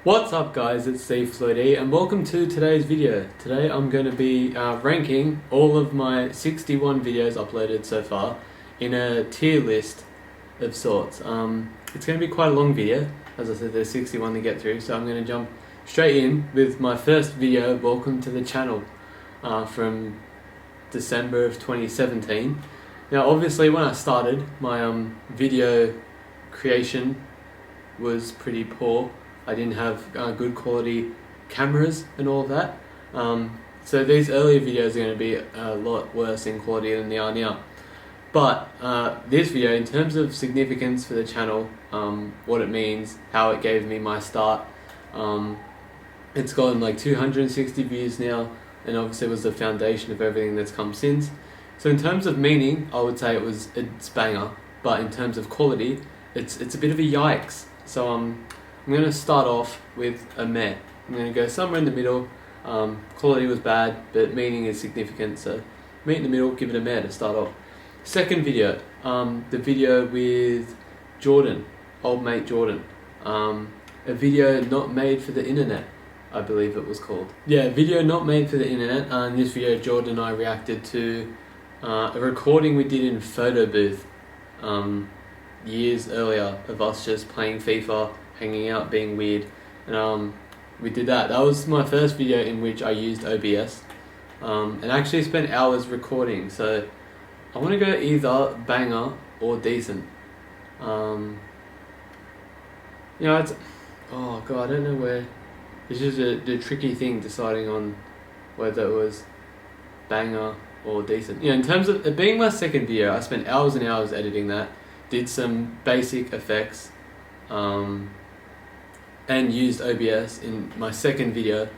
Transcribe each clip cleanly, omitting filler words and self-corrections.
What's up guys, it's Theefloydy and welcome to today's video. Today I'm going to be ranking all of my 61 videos uploaded so far in a tier list of sorts. It's going to be quite a long video, as I said there's 61 to get through, so I'm going to jump straight in with my first video, welcome to the channel, from December of 2017. Now obviously when I started, my video creation was pretty poor. I didn't have good quality cameras and all of that. So these earlier videos are going to be a lot worse in quality than they are now. But this video, in terms of significance for the channel, what it means, how it gave me my start, it's gotten like 260 views now, and obviously was the foundation of everything that's come since. So in terms of meaning, I would say it's banger, but in terms of quality, it's a bit of a yikes. So I'm going to start off with a meh. I'm going to go somewhere in the middle. Quality was bad, but meaning is significant, so meet in the middle, give it a meh to start off. Second video, the video with Jordan, old mate Jordan. A video not made for the internet, I believe it was called. Yeah, video not made for the internet. In this video, Jordan and I reacted to a recording we did in photo booth years earlier of us just playing FIFA, hanging out, being weird, and we did that. That was my first video in which I used OBS, and actually spent hours recording. So I want to go either banger or decent. It's oh god, I don't know where. It's just the tricky thing deciding on whether it was banger or decent. In terms of it being my second video, I spent hours and hours editing that, did some basic effects, and used OBS in my second video.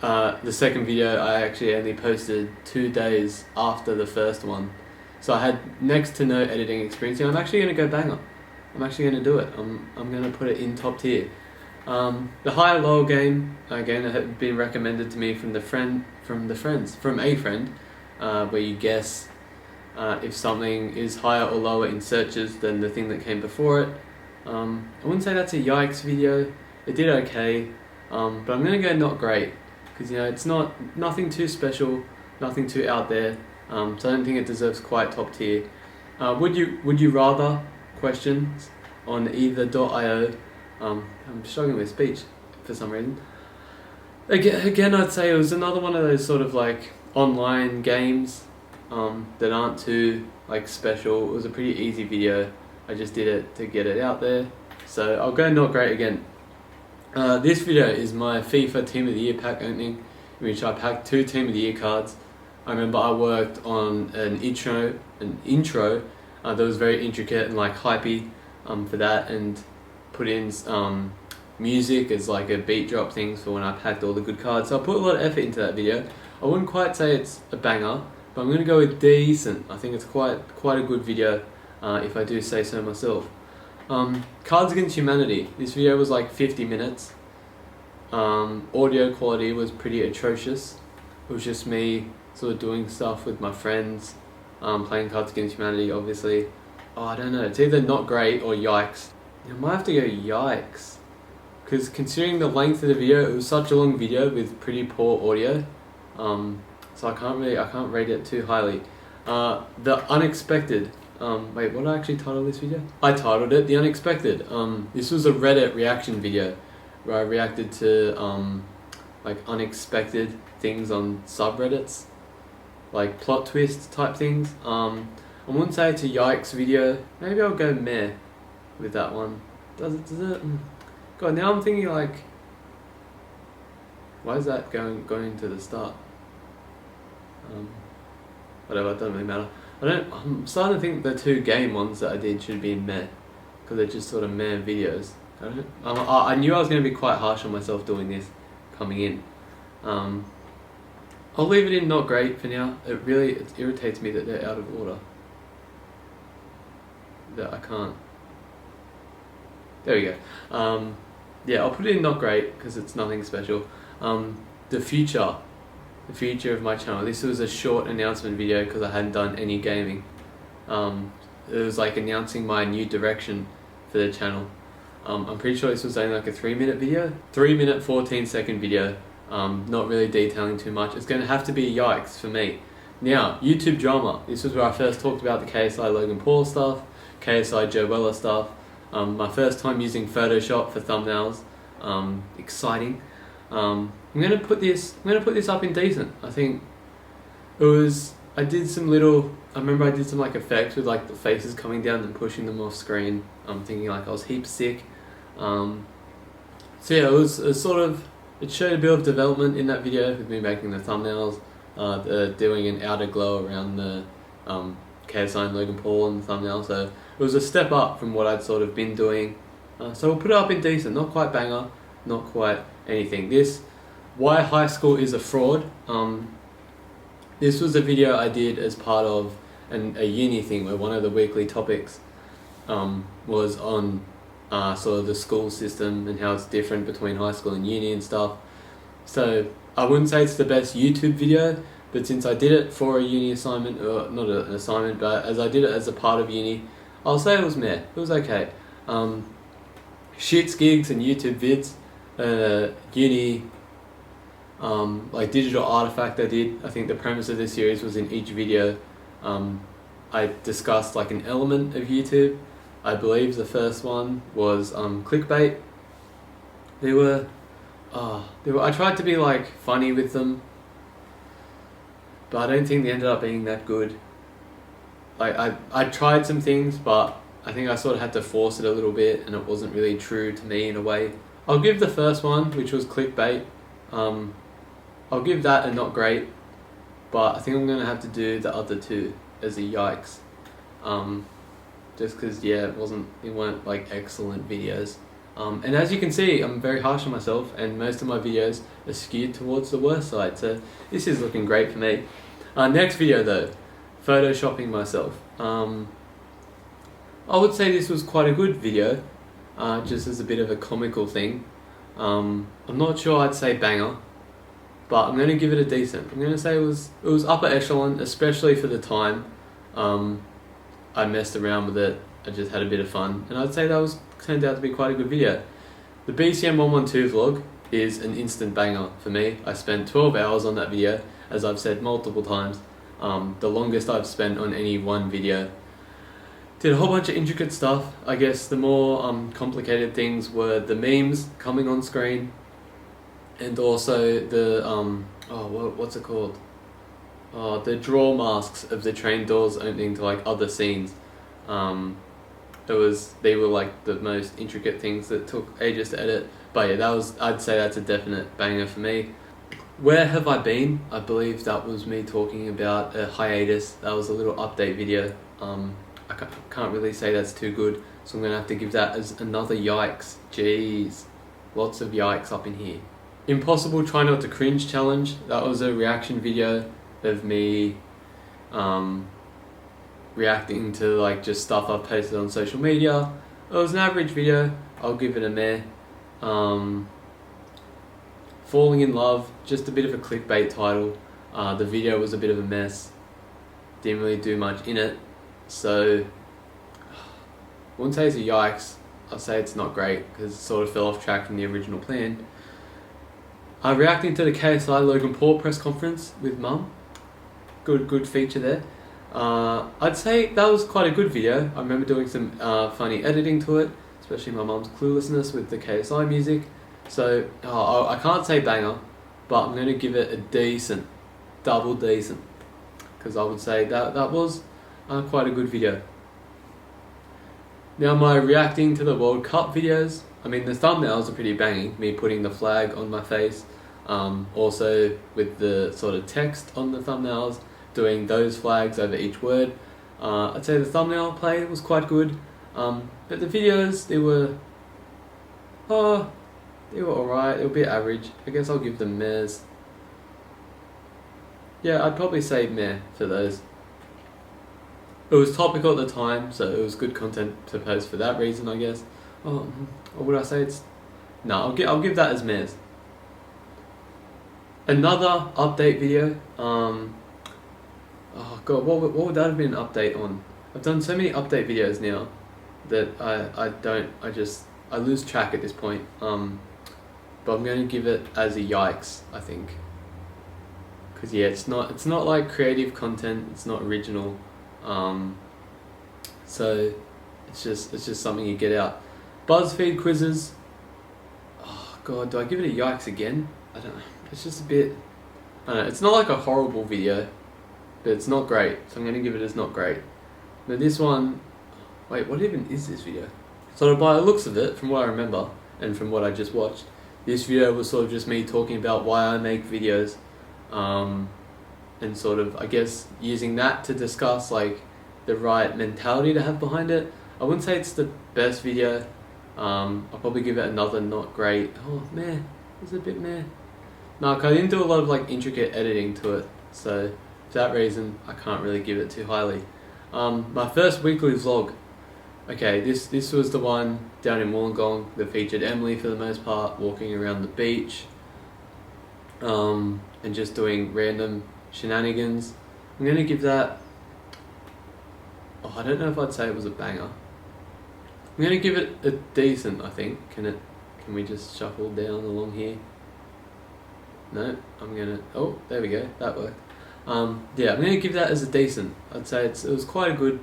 The second video I actually only posted 2 days after the first one, so I had next to no editing experience. I'm actually going to go banger. I'm actually going to do it. I'm going to put it in top tier. The higher lower game, again, had been recommended to me from a friend, where you guess if something is higher or lower in searches than the thing that came before it. I wouldn't say that's a yikes video. It did okay, but I'm gonna go not great, because it's nothing too special, nothing too out there. So I don't think it deserves quite top tier. Would you rather questions on either.io. I'm struggling with speech for some reason. Again, I'd say it was another one of those sort of like online games that aren't too like special. It was a pretty easy video. I just did it to get it out there. So I'll go not great again. This video is my FIFA Team of the Year pack opening, in which I packed 2 Team of the Year cards. I remember I worked on an intro that was very intricate and like hypey for that, and put in music as like a beat drop things for when I packed all the good cards. So I put a lot of effort into that video. I wouldn't quite say it's a banger, but I'm going to go with decent. I think it's quite a good video, if I do say so myself. Cards Against Humanity. This video was like 50 minutes. Audio quality was pretty atrocious. It was just me sort of doing stuff with my friends, playing Cards Against Humanity, obviously. I don't know. It's either not great or yikes. I might have to go yikes, because considering the length of the video, it was such a long video with pretty poor audio. So I can't rate it too highly. The Unexpected. Wait, what did I actually title this video? I titled it The Unexpected. This was a Reddit reaction video where I reacted to like unexpected things on subreddits, like plot twist type things. I wouldn't say it's a yikes video. Maybe I'll go meh with that one. Does it? God, now I'm thinking like, why is that going to the start? Whatever, it doesn't really matter. I'm starting to think the 2 game ones that I did should be meh, because they're just sort of meh videos. I knew I was going to be quite harsh on myself doing this coming in. I'll leave it in not great for now. It irritates me that they're out of order. That I can't. There we go. Yeah, I'll put it in not great because it's nothing special. The future of my channel. This was a short announcement video because I hadn't done any gaming. It was like announcing my new direction for the channel. I'm pretty sure this was only like a 3-minute video, 3-minute 14-second video. Not really detailing too much. It's going to have to be yikes for me. Now, YouTube drama. This was where I first talked about the KSI Logan Paul stuff, KSI Joe Weller stuff. My first time using Photoshop for thumbnails. Exciting. I'm gonna put this up in decent. I think it was. I remember I did some like effects with like the faces coming down and pushing them off screen. I'm thinking like I was heaps sick. So yeah, it was sort of. It showed a bit of development in that video with me making the thumbnails, doing an outer glow around the KSI and Logan Paul in the thumbnail. So it was a step up from what I'd sort of been doing. So we'll put it up in decent, not quite banger, not quite anything. Why high school is a fraud. This was a video I did as part of a uni thing where one of the weekly topics was on sort of the school system and how it's different between high school and uni and stuff. So I wouldn't say it's the best YouTube video, but since I did it for a uni assignment, or not an assignment, but as I did it as a part of uni, I'll say it was meh. It was okay. Shits gigs and YouTube vids, uni, like digital artifact I did. I think the premise of this series was in each video I discussed like an element of YouTube. I believe the first one was clickbait. I tried to be like funny with them, but I don't think they ended up being that good. I tried some things, but I think I sort of had to force it a little bit, and it wasn't really true to me in a way. I'll give the first one, which was clickbait, I'll give that a not great, but I think I'm going to have to do the other two as a yikes. Just because, yeah, they weren't like excellent videos. And as you can see, I'm very harsh on myself, and most of my videos are skewed towards the worst side, so this is looking great for me. Next video though, photoshopping myself. I would say this was quite a good video, just as a bit of a comical thing. I'm not sure I'd say banger, but I'm going to give it a decent. I'm going to say it was upper echelon, especially for the time. I messed around with it, I just had a bit of fun, and I'd say that turned out to be quite a good video. The BCM 112 vlog is an instant banger for me. I spent 12 hours on that video, as I've said multiple times. The longest I've spent on any one video. Did a whole bunch of intricate stuff. I guess the more complicated things were the memes coming on screen, and also the what's it called? The draw masks of the train doors opening to like other scenes. They were like the most intricate things that took ages to edit. But yeah, I'd say that's a definite banger for me. Where have I been? I believe that was me talking about a hiatus. That was a little update video. I can't really say that's too good, so I'm gonna have to give that as another yikes. Jeez, lots of yikes up in here. Impossible Try Not to Cringe challenge. That was a reaction video of me reacting to like just stuff I've posted on social media. It was an average video. I'll give it a meh. Falling in Love, just a bit of a clickbait title. The video was a bit of a mess. Didn't really do much in it, so I wouldn't say it's a yikes. I'd say it's not great because it sort of fell off track from the original plan. Reacting to the KSI Logan Paul press conference with mum. Good feature there. I'd say that was quite a good video. I remember doing some funny editing to it, especially my mum's cluelessness with the KSI music. So I can't say banger, but I'm going to give it a decent, double decent, because I would say that was quite a good video. Now my reacting to the World Cup videos, I mean the thumbnails are pretty banging, me putting the flag on my face, also with the sort of text on the thumbnails, doing those flags over each word. I'd say the thumbnail play was quite good, but the videos, they were alright, they were a bit average. I guess I'll give them mehs. Yeah, I'd probably say meh for those. It was topical at the time, so it was good content to post for that reason, I guess. Or would I say it's... No, I'll give that as mehs. Another update video. Oh god, what would that have been an update on? I've done so many update videos now that I I lose track at this point. But I'm going to give it as a yikes, I think. Because yeah, it's not like creative content, it's not original. So it's just something you get out. BuzzFeed quizzes. Oh god, do I give it a yikes again? I don't know. It's just a bit, I don't know, it's not like a horrible video, but it's not great. So I'm going to give it as not great. But this one, wait, what even is this video? So by the looks of it, from what I remember, and from what I just watched, this video was sort of just me talking about why I make videos, and sort of, I guess, using that to discuss like the right mentality to have behind it. I wouldn't say it's the best video. I'll probably give it another not great. Oh, meh. It's a bit meh. No, cause I didn't do a lot of like intricate editing to it, so for that reason I can't really give it too highly. My first weekly vlog. Okay, this was the one down in Wollongong that featured Emily for the most part, walking around the beach, and just doing random shenanigans. I'm gonna give that, oh, I don't know if I'd say it was a banger. I'm gonna give it a decent, I think. Can we just shuffle down along here? No, oh, there we go, that worked. Yeah, I'm gonna give that as a decent. I'd say it was quite a good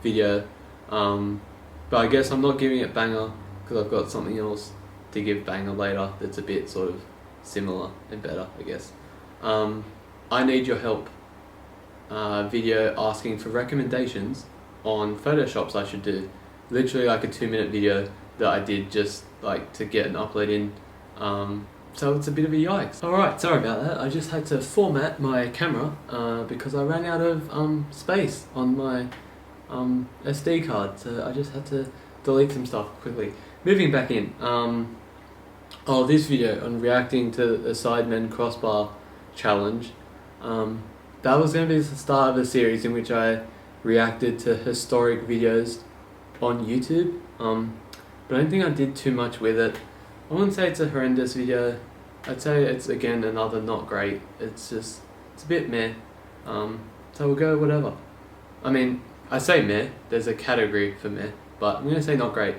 video, but I guess I'm not giving it banger because I've got something else to give banger later that's a bit sort of similar and better, I guess. I need your help video asking for recommendations on Photoshops I should do. Literally like a 2-minute video that I did just like to get an upload in. So it's a bit of a yikes. Alright, sorry about that. I just had to format my camera because I ran out of space on my SD card, so I just had to delete some stuff quickly. Moving back in, this video on reacting to the Sidemen Crossbar challenge. That was going to be the start of a series in which I reacted to historic videos on YouTube, but I don't think I did too much with it. I wouldn't say it's a horrendous video. I'd say it's, again, another not great. It's a bit meh. So we'll go whatever. I mean, I say meh, there's a category for meh, but I'm going to say not great.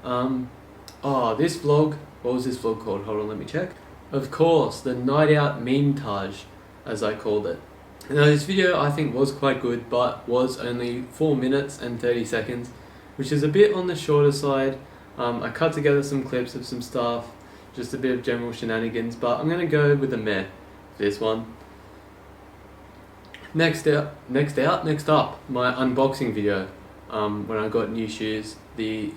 This vlog, what was this vlog called? Hold on, let me check. Of course, the night out meme-tage, as I called it. Now this video I think was quite good, but was only 4 minutes and 30 seconds, which is a bit on the shorter side. I cut together some clips of some stuff, just a bit of general shenanigans, but I'm going to go with a meh for this one. Next up, my unboxing video, when I got new shoes, the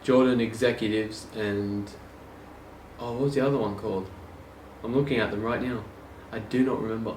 Jordan Executives, and what was the other one called? I'm looking at them right now. I do not remember.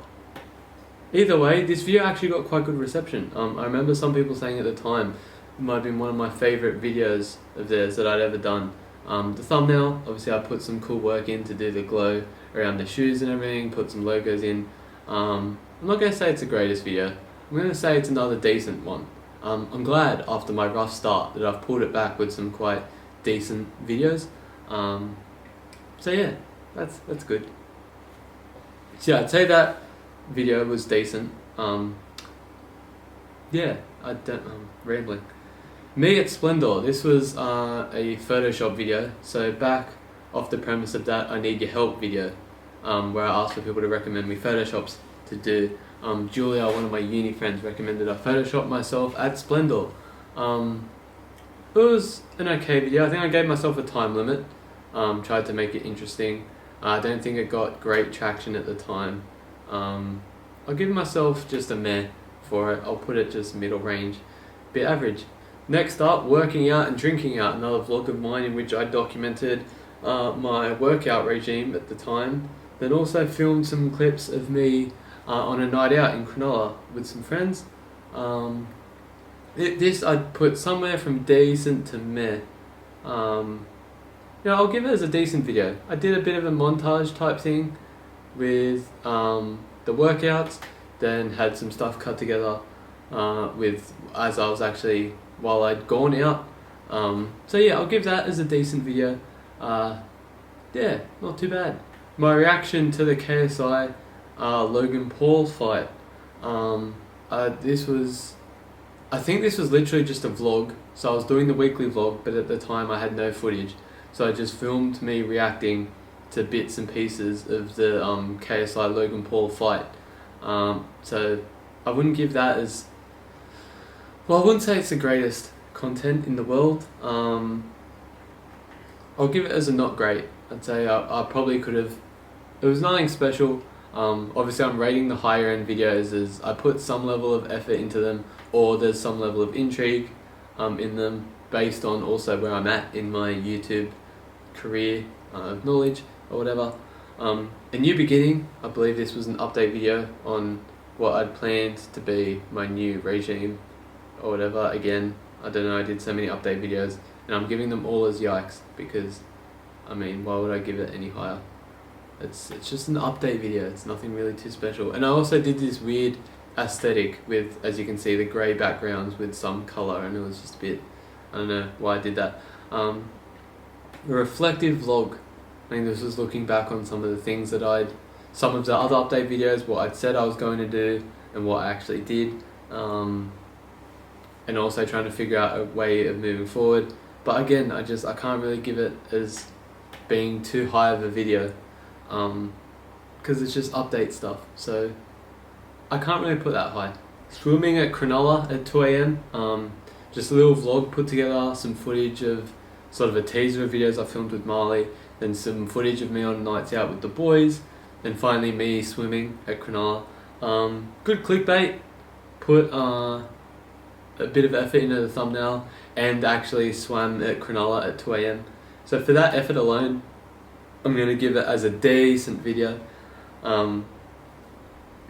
Either way, this video actually got quite good reception. I remember some people saying at the time it might have been one of my favourite videos of theirs that I'd ever done. The thumbnail, obviously I put some cool work in to do the glow around the shoes and everything, put some logos in. I'm not going to say it's the greatest video. I'm going to say it's another decent one. I'm glad after my rough start that I've pulled it back with some quite decent videos. So yeah, that's good. So yeah, I'd say that video was decent. Yeah, I'm rambling. Me at Splendor, this was a Photoshop video, so back off the premise of that I need your help video, where I asked for people to recommend me Photoshops to do. Julia, one of my uni friends, recommended I Photoshop myself at Splendor. It was an okay video. I think I gave myself a time limit, tried to make it interesting. I don't think it got great traction at the time. I'll give myself just a meh for it. I'll put it just middle range, bit average. Next up, working out and drinking out, another vlog of mine in which I documented my workout regime at the time, then also filmed some clips of me on a night out in Cronulla with some friends. This I'd put somewhere from decent to meh. I'll give it as a decent video. I did a bit of a montage type thing with the workouts, then had some stuff cut together as I was actually, while I'd gone out. So yeah, I'll give that as a decent video. Yeah, not too bad. My reaction to the KSI Logan Paul fight. This was I think this was literally just a vlog. So I was doing the weekly vlog, but at the time I had no footage. So I just filmed me reacting to bits and pieces of the KSI Logan Paul fight. So I wouldn't give that as... Well, I wouldn't say it's the greatest content in the world. I'll give it as a not great. I'd say I probably could have... It was nothing special. Obviously I'm rating the higher end videos as I put some level of effort into them, or there's some level of intrigue in them, based on also where I'm at in my YouTube career of knowledge or whatever. A new beginning, I believe this was an update video on what I'd planned to be my new regime or whatever. Again, I don't know, I did so many update videos and I'm giving them all as yikes, because I mean, why would I give it any higher? It's just an update video, it's nothing really too special. And I also did this weird aesthetic with, as you can see, the grey backgrounds with some colour, and it was just a bit, I don't know why I did that. A reflective vlog. I think this was looking back on some of the things that some of the other update videos, what I'd said I was going to do and what I actually did, and also trying to figure out a way of moving forward. But again, I can't really give it as being too high of a video, because it's just update stuff, so I can't really put that high. Swimming at Cronulla at 2 AM, just a little vlog put together, some footage of sort of a teaser of videos I filmed with Marley, then some footage of me on nights out with the boys, and finally me swimming at Cronulla. Good clickbait, put a bit of effort into the thumbnail, and actually swam at Cronulla at 2 AM. So for that effort alone, I'm going to give it as a decent video.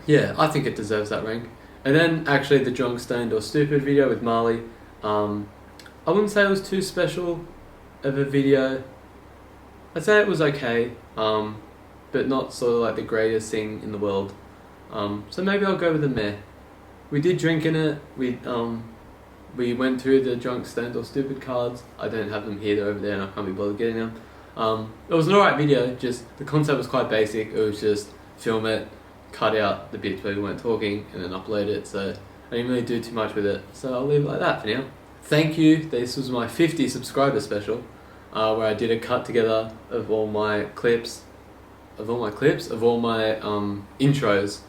Yeah, I think it deserves that rank. And then actually the drunk, stoned or stupid video with Marley, I wouldn't say it was too special of a video. I'd say it was okay, but not sort of like the greatest thing in the world. So maybe I'll go with a meh. We did drink in it. We went through the drunk, stoned or stupid cards. I don't have them here, they're over there and I can't be bothered getting them. It was an alright video, just the concept was quite basic. It was just film it, cut out the bits where we weren't talking, and then upload it. So I didn't really do too much with it, so I'll leave it like that for now. Thank you. This was my 50 subscriber special, where I did a cut together of all my clips, of all my intros,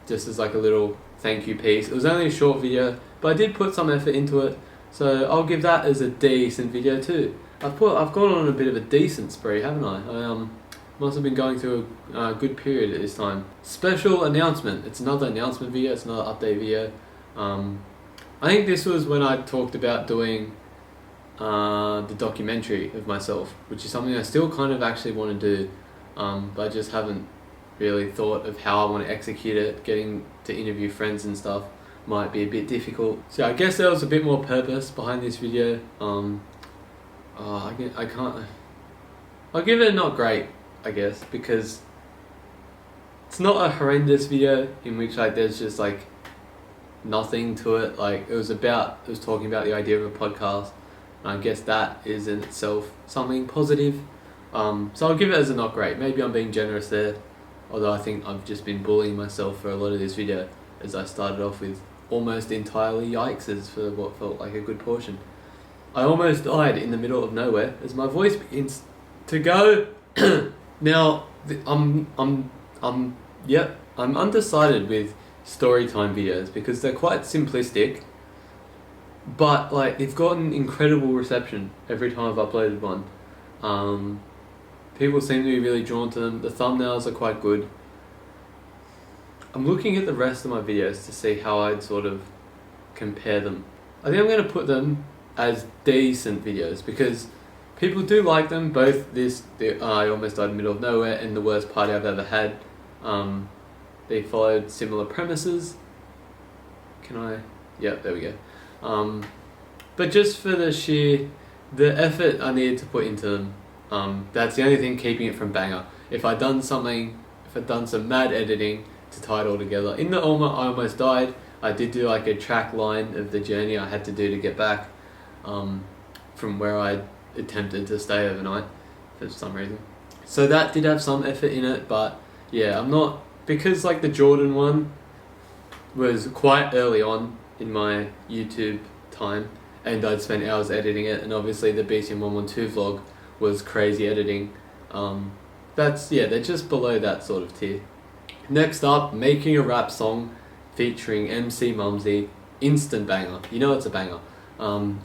just as like a little thank you piece. It was only a short video, but I did put some effort into it, so I'll give that as a decent video too. I've gone on a bit of a decent spree, haven't I? I must have been going through a good period at this time. Special announcement. It's another announcement video, it's another update video. I think this was when I talked about doing the documentary of myself, which is something I still kind of actually want to do, but I just haven't really thought of how I want to execute it. Getting to interview friends and stuff might be a bit difficult. So I guess there was a bit more purpose behind this video. I can't... I'll give it a not great, I guess, because it's not a horrendous video in which like there's just like nothing to it. Like it was talking about the idea of a podcast, and I guess that is in itself something positive. So I'll give it as a not great. Maybe I'm being generous there, although I think I've just been bullying myself for a lot of this video, as I started off with almost entirely yikeses for what felt like a good portion. I almost died in the middle of nowhere as my voice begins to go. Now, I'm undecided with story time videos because they're quite simplistic, but like they've gotten incredible reception every time I've uploaded one. People seem to be really drawn to them. The thumbnails are quite good. I'm looking at the rest of my videos to see how I'd sort of compare them. I think I'm going to put them as decent videos because people do like them. Both I almost died in the middle of nowhere and the worst party I've ever had. They followed similar premises. Yeah, there we go. But just for the effort I needed to put into them, that's the only thing keeping it from banger. If I'd done some mad editing to tie it all together. In the I almost died, I did do like a track line of the journey I had to do to get back from where I attempted to stay overnight for some reason. So that did have some effort in it, but yeah, I'm not, because like the Jordan one was quite early on, in my YouTube time, and I'd spent hours editing it. And obviously the BCM 112 vlog was crazy editing. They're just below that sort of tier. Next up, making a rap song featuring MC Mumsy, instant banger. You know it's a banger.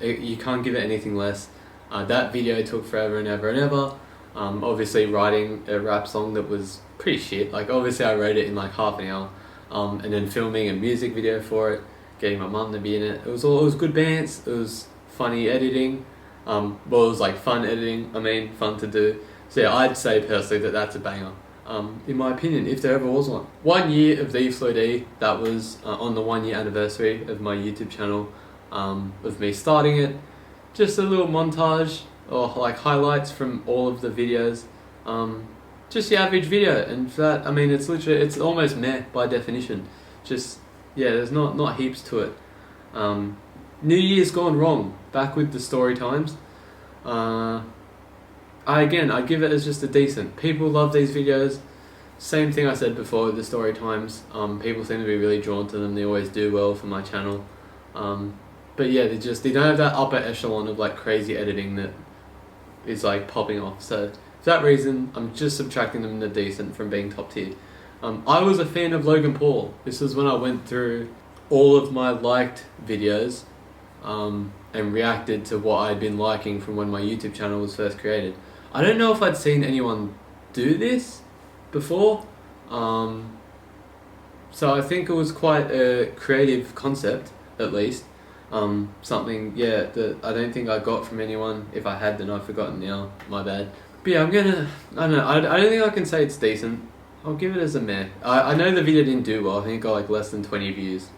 You can't give it anything less. That video took forever and ever and ever. Obviously writing a rap song that was pretty shit. Like obviously I wrote it in like half an hour. And then filming a music video for it, getting my mum to be in it. It was good bands. It was funny editing. It was like fun editing. Fun to do. So yeah, I'd say personally that that's a banger. In my opinion, if there ever was one. 1 year of Theefloydy, that was on the 1 year anniversary of my YouTube channel, of me starting it. Just a little montage or like highlights from all of the videos. Just the average video, and for that, it's almost meh by definition. There's not heaps to it. New Year's gone wrong, back with the story times. I give it as just a decent. People love these videos. Same thing I said before with the story times. People seem to be really drawn to them. They always do well for my channel. But yeah, they don't have that upper echelon of like crazy editing that is like popping off. So for that reason, I'm just subtracting them to decent from being top tier. I was a fan of Logan Paul. This was when I went through all of my liked videos and reacted to what I'd been liking from when my YouTube channel was first created. I don't know if I'd seen anyone do this before, so I think it was quite a creative concept, at least. Something, that I don't think I got from anyone. If I had, then I've forgotten now, my bad. But yeah, I don't know, I don't think I can say it's decent. I'll give it as a meh. I know the video didn't do well. I think it got like less than 20 views,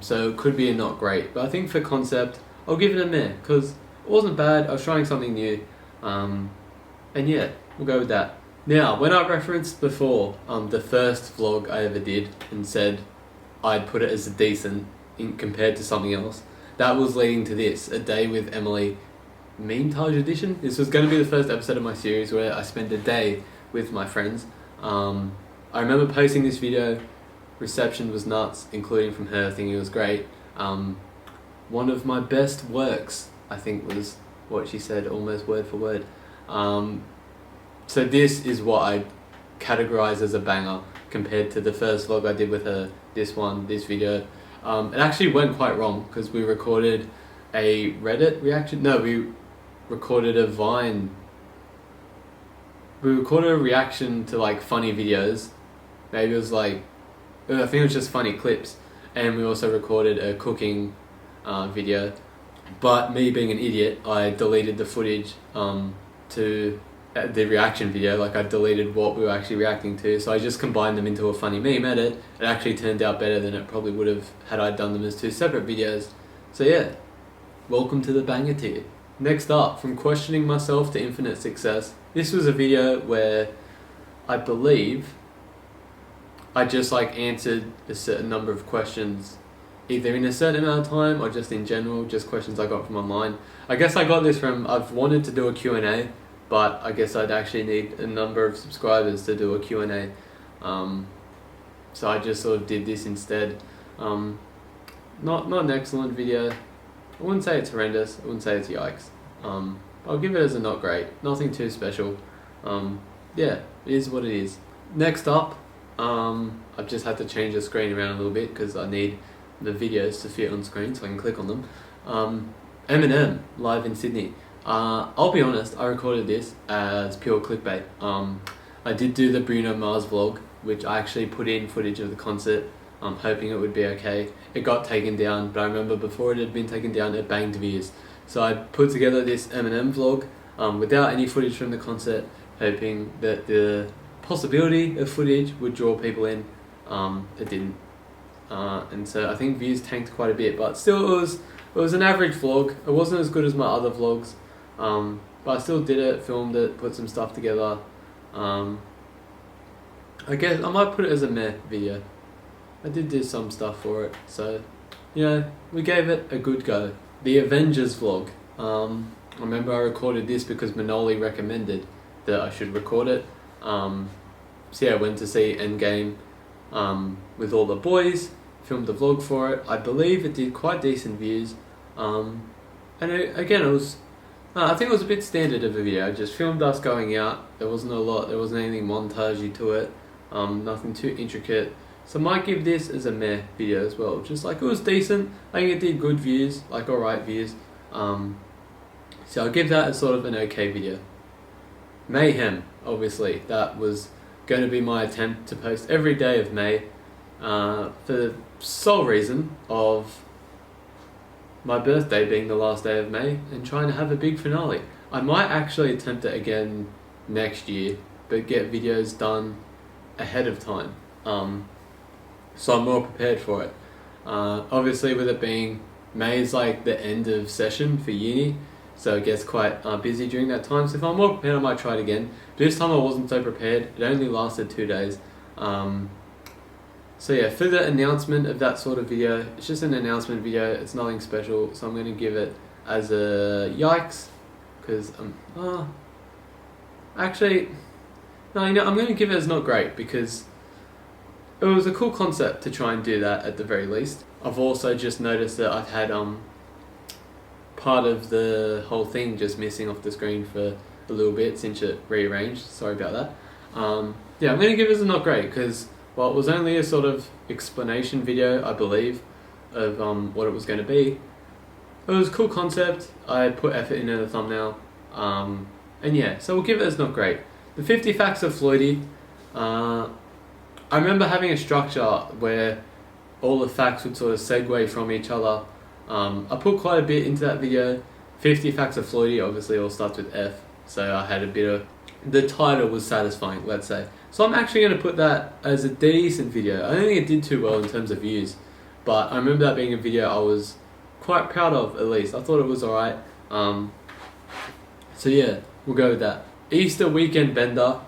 so it could be a not great. But I think for concept, I'll give it a meh, because it wasn't bad. I was trying something new. And yeah, we'll go with that. Now, when I referenced before the first vlog I ever did and said I'd put it as a decent compared to something else, that was leading to this, A Day with Emily Memetage edition. This was going to be the first episode of my series where I spent a day with my friends. I remember posting this video, reception was nuts, including from her, thinking it was great. One of my best works, I think, was what she said, almost word for word. So this is what I categorize as a banger compared to the first vlog I did with her, this video. It actually went quite wrong because we recorded a Reddit reaction. No, we recorded a Vine. We recorded a reaction to like funny videos. Maybe it was like, I think it was just funny clips. And we also recorded a cooking video. But me being an idiot, I deleted the footage to the reaction video. Like I deleted what we were actually reacting to, so I just combined them into a funny meme edit. It actually turned out better than it probably would have had I done them as two separate videos. So yeah, welcome to the banger tier. Next up, from questioning myself to infinite success. This was a video where I believe I just like answered a certain number of questions either in a certain amount of time or just in general, just questions I got from online. I guess I got this from, I've wanted to do a Q&A, but I guess I'd actually need a number of subscribers to do a Q&A. So I just sort of did this instead. Not an excellent video. I wouldn't say it's horrendous. I wouldn't say it's yikes. I'll give it as a not great. Nothing too special. Yeah, it is what it is. Next up, I've just had to change the screen around a little bit because I need the videos to fit on screen so I can click on them. Eminem live in Sydney. I'll be honest, I recorded this as pure clickbait. I did do the Bruno Mars vlog, which I actually put in footage of the concert, hoping it would be okay. It got taken down, but I remember before it had been taken down, it banged views. So I put together this Eminem vlog without any footage from the concert, hoping that the possibility of footage would draw people in. It didn't. And so I think views tanked quite a bit, but still it was an average vlog. It wasn't as good as my other vlogs, but I still did it, filmed it, put some stuff together. I guess I might put it as a meh video. I did do some stuff for it, so we gave it a good go. The Avengers vlog. I remember I recorded this because Manoli recommended that I should record it. So yeah, I went to see Endgame with all the boys. filmed a vlog for it. I believe it did quite decent views. Again, it was, I think it was a bit standard of a video. I just filmed us going out. There wasn't a lot, there wasn't anything montagey to it. Nothing too intricate. So I might give this as a meh video as well. Just like, it was decent. I think it did good views, like alright views. So I'll give that as sort of an okay video. Mayhem, obviously, that was going to be my attempt to post every day of May, for the sole reason of my birthday being the last day of May and trying to have a big finale. I might actually attempt it again next year, but get videos done ahead of time, so I'm more prepared for it. Obviously, with it being May is like the end of session for uni, so it gets quite busy during that time. So if I'm more prepared, I might try it again. But this time I wasn't so prepared. It only lasted 2 days. So yeah, for the announcement of that sort of video, it's just an announcement video. It's nothing special. So I'm going to give it as a yikes, because actually, no, I'm going to give it as not great, because it was a cool concept to try and do that at the very least. I've also just noticed that I've had part of the whole thing just missing off the screen for a little bit since it rearranged. Sorry about that. Yeah, I'm going to give it as a not great, because while it was only a sort of explanation video, I believe, of what it was going to be, it was a cool concept. I put effort into the thumbnail, and yeah, so we'll give it as not great. The 50 facts of Floydy. I remember having a structure where all the facts would sort of segue from each other. I put quite a bit into that video. 50 facts of Floydy obviously all starts with F, so I had a bit of, the title was satisfying, let's say. So I'm actually going to put that as a decent video. I don't think it did too well in terms of views, but I remember that being a video I was quite proud of, at least. I thought it was alright. So yeah, we'll go with that. Easter weekend bender.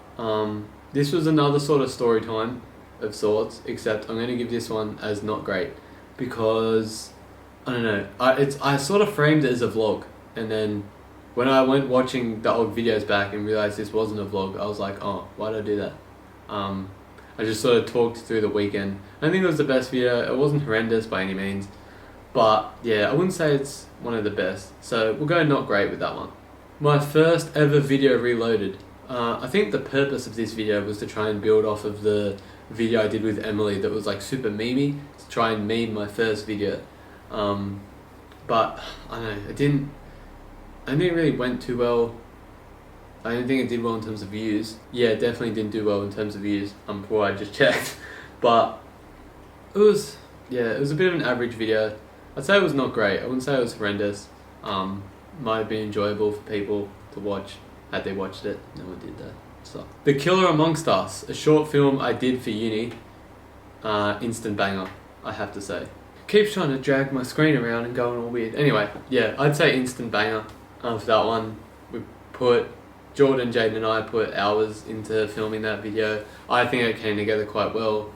This was another sort of story time of sorts, except I'm going to give this one as not great, because I don't know, I sort of framed it as a vlog, and then when I went watching the old videos back and realised this wasn't a vlog, I was like, oh, why did I do that? I just sort of talked through the weekend. I think it was the best video. It wasn't horrendous by any means, but yeah, I wouldn't say it's one of the best, so we'll go not great with that one. My first ever video reloaded. I think the purpose of this video was to try and build off of the video I did with Emily that was like super memey, to try and meme my first video. But I don't know, I think it really went too well. I don't think it did well in terms of views. Yeah, it definitely didn't do well in terms of views, before I just checked. But it was a bit of an average video. I'd say it was not great. I wouldn't say it was horrendous. Might have been enjoyable for people to watch had they watched it. No one did that. So, The Killer Amongst Us, a short film I did for uni. Instant banger, I have to say. Keeps trying to drag my screen around and going all weird. Anyway, yeah, I'd say instant banger for that one. Jordan, Jaden and I put hours into filming that video. I think it came together quite well.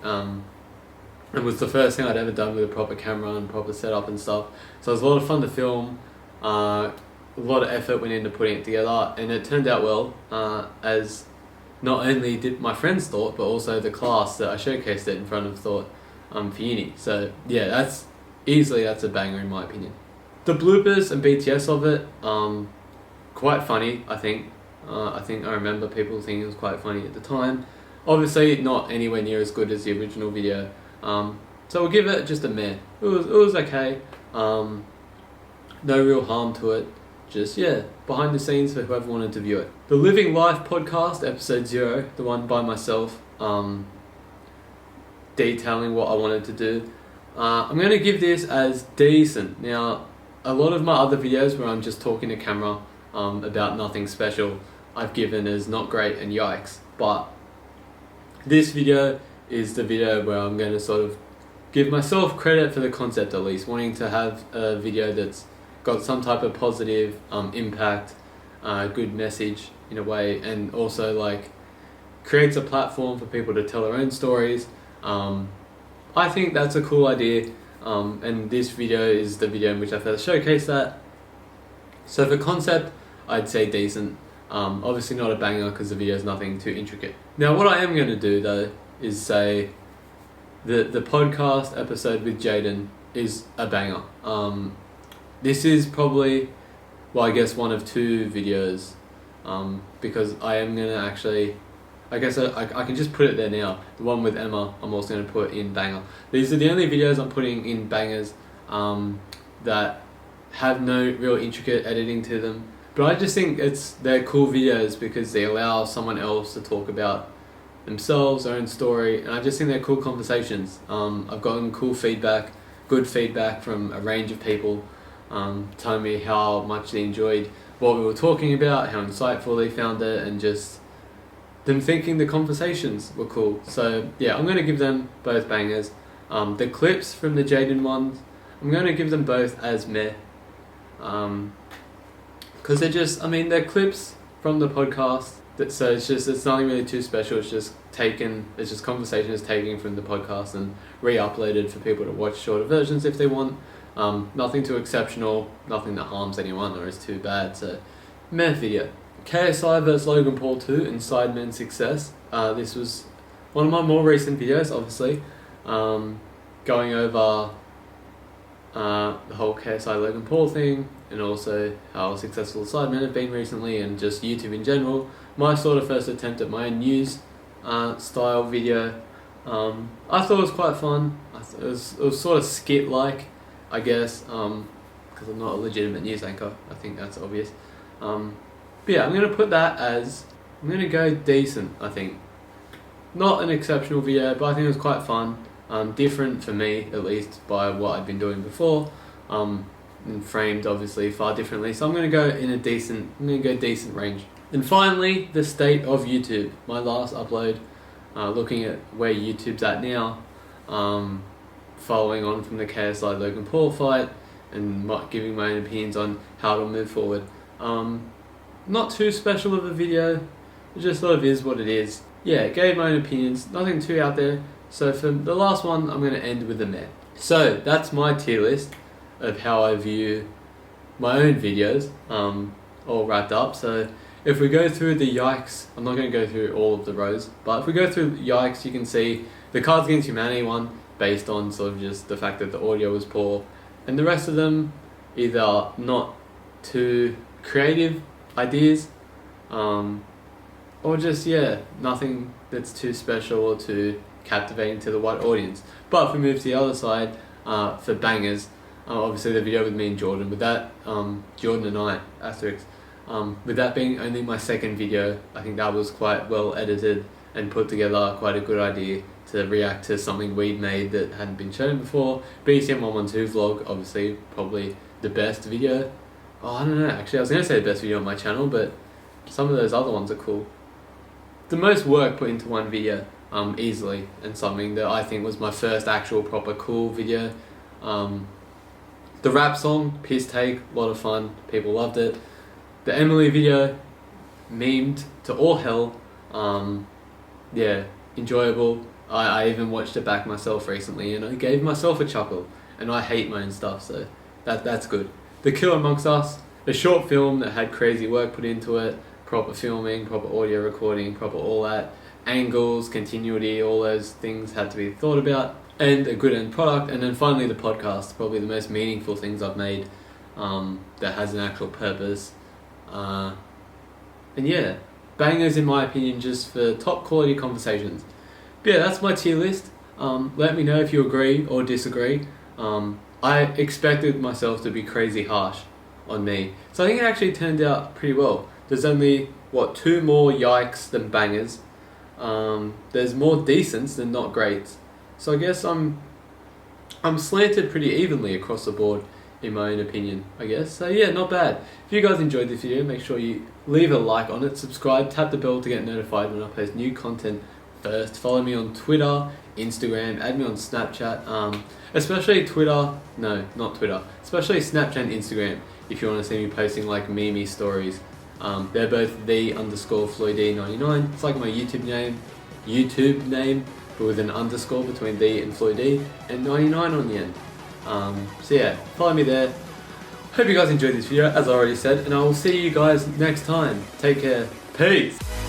It was the first thing I'd ever done with a proper camera and proper setup and stuff. So it was a lot of fun to film. A lot of effort went into putting it together, and it turned out well, as not only did my friends thought, but also the class that I showcased it in front of thought for uni. So yeah, that's a banger in my opinion. The bloopers and BTS of it, quite funny, I think. I remember people thinking it was quite funny at the time. Obviously not anywhere near as good as the original video. So we'll give it just a meh. It was okay. No real harm to it. Just, yeah, behind the scenes for whoever wanted to view it. The Living Life podcast, episode 0, the one by myself, detailing what I wanted to do. I'm going to give this as decent. Now, a lot of my other videos where I'm just talking to camera about nothing special, I've given as not great and yikes. But this video is the video where I'm going to sort of give myself credit for the concept, at least, wanting to have a video that's got some type of positive impact, good message in a way, and also like creates a platform for people to tell their own stories. I think that's a cool idea, and this video is the video in which I first showcased that. So for concept, I'd say decent. Obviously not a banger because the video is nothing too intricate. Now what I am going to do though is say the podcast episode with Jaden is a banger. This is probably, well, I guess one of two videos, because I am gonna actually, I guess I can just put it there now. The one with Emma, I'm also gonna put in banger. These are the only videos I'm putting in bangers, that have no real intricate editing to them. But I just think they're cool videos because they allow someone else to talk about themselves, their own story, and I just think they're cool conversations. I've gotten cool feedback, good feedback from a range of people, telling me how much they enjoyed what we were talking about, how insightful they found it, and just them thinking the conversations were cool. So yeah, I'm going to give them both bangers. The clips from the Jaden ones, I'm going to give them both as meh. Because they're just, they're clips from the podcast, so it's nothing really too special. It's just conversation is taken from the podcast and re-uploaded for people to watch shorter versions if they want. Nothing too exceptional, nothing that harms anyone or is too bad. So meh video. KSI vs Logan Paul 2 and Sidemen Success. This was one of my more recent videos, obviously, going over the whole KSI Logan Paul thing, and also how successful Sidemen have been recently, and just YouTube in general. My sort of first attempt at my own news style video. I thought it was quite fun. It was sort of skit-like, I guess, because I'm not a legitimate news anchor. I think that's obvious. But yeah, I'm going to put that as, I'm going to go decent, I think. Not an exceptional video, but I think it was quite fun. Different for me, at least, by what I've been doing before. And framed, obviously, far differently. So I'm going to go decent range. And finally, the state of YouTube. My last upload, looking at where YouTube's at now, following on from the KSI Logan Paul fight, and giving my own opinions on how to move forward. Not too special of a video, it just sort of is what it is. Yeah, gave my own opinions, nothing too out there. So for the last one, I'm going to end with a meh. So that's my tier list of how I view my own videos, all wrapped up. So if we go through the yikes, I'm not going to go through all of the rows, but if we go through yikes, you can see the Cards Against Humanity one, based on sort of just the fact that the audio was poor, and the rest of them either not too creative ideas, or just, nothing that's too special or too captivating to the white audience. But if we move to the other side, for bangers, obviously the video with me and Jordan, with that, Jordan and I, asterisk, with that being only my second video, I think that was quite well edited and put together, quite a good idea to react to something we'd made that hadn't been shown before. BCM 112 vlog, obviously, probably the best video. Oh, I don't know, actually, I was going to say the best video on my channel, but some of those other ones are cool. The most work put into one video, easily, and something that I think was my first actual proper cool video. The rap song, piss take, a lot of fun, people loved it. The Emily video, memed to all hell, enjoyable. I even watched it back myself recently and I gave myself a chuckle, and I hate my own stuff, so that's good. The Kill Amongst Us, a short film that had crazy work put into it, proper filming, proper audio recording, proper all that, angles, continuity, all those things had to be thought about, and a good end product. And then finally the podcast, probably the most meaningful things I've made, that has an actual purpose. And yeah, bangers in my opinion, just for top quality conversations. But yeah, that's my tier list. Let me know if you agree or disagree. I expected myself to be crazy harsh on me, so I think it actually turned out pretty well. There's only, 2 more yikes than bangers. There's more decents than not greats. So I guess I'm slanted pretty evenly across the board, in my own opinion, I guess. So yeah, not bad. If you guys enjoyed this video, make sure you leave a like on it, subscribe, tap the bell to get notified when I post new content first. Follow me on Twitter, Instagram, add me on Snapchat, especially Twitter, no, not Twitter, especially Snapchat and Instagram, if you want to see me posting like meme stories. They're both Theefloydy99. It's like my YouTube name, but with an underscore between the and Floydy, and 99 on the end. So yeah, follow me there. Hope you guys enjoyed this video, as I already said, and I will see you guys next time. Take care. Peace!